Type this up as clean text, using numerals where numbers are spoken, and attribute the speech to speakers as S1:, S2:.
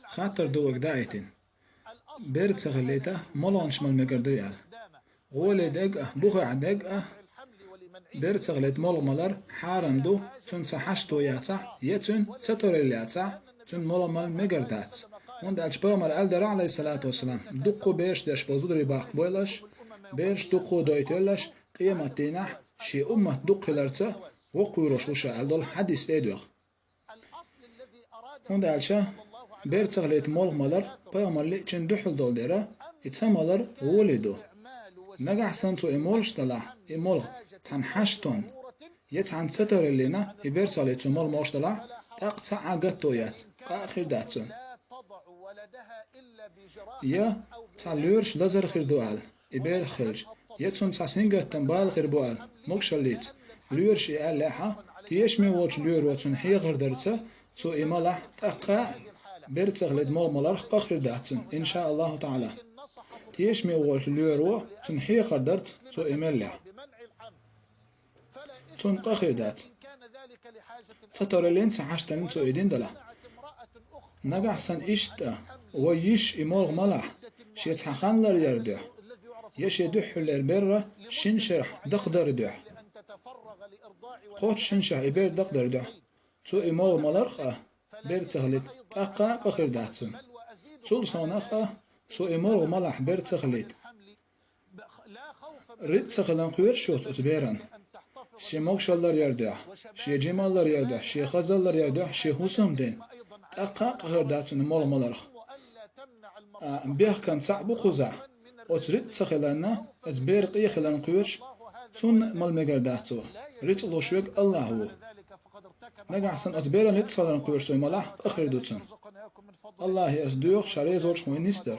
S1: خاطر دوك دايتين بيرت غليته ملونش مال مقرديال غولي دق بوغع دق بيرت غليت مول مالر حارم دو تون تحشتو ياتع يتون ستور ياتع تون مول مال مقردات وند أجبامر ألدر عليه الصلاة والسلام دقو بيش داش بزودري باق بويلش بيش دقو دويتولش قيمة تينح شي أمة دق لرته وقوروش وشا ألدول حديث تيدوغ وند ألشا بيرت غليت مول مالر بيامر لي چن دحل دول ديرا يتسمالر ولدو نجح سنتو إمولش طلع إمول تنحشتون يتعن ستر اللينا يبرسالي تمول موش طلع تقطع عقدتويات قاخر داتون يا تعلورش لزر خير دوال يبير خلج يتسون تسنجة تنبال غير بوال مكشليت لورش يألحا تيش مي ووش لور وتن حي غير درته تو إمالح تقع بيرتغلد مول ملارخ قاخر داتون إن شاء الله تعالى تيش مي ووش لور تن حي غير درت تو إمالح تون قاخر دات فتر اللين سحشتن تو إدين دلا نجح سن إشتا ويش إمالغ ملح شيت حخان لر يردح يش يدح البرة شنشرح دقدر دح قوت شنشح إبير دقدر دح تو إمالغ ملارخة بير تغليت أقا قخر داتون تول صانخة تو إمالغ ملح بير تغليت ريت تغلن قوير شوت أتبيرن شي موكشالر يردح شي جمالر يردح شي خزالر يردح شي حسم دين أقا قخر داتون إمالغ ملارخ بيخ كم تعبو خزع وتريد تخلنا أتبير قي خلان قويرش تون مال مقرداتو ريت لوشوك الله هو نجح سن أتبير نت خلان قويرش تو ملاح أخر دوتون الله يسدوخ شريزورش وين نستر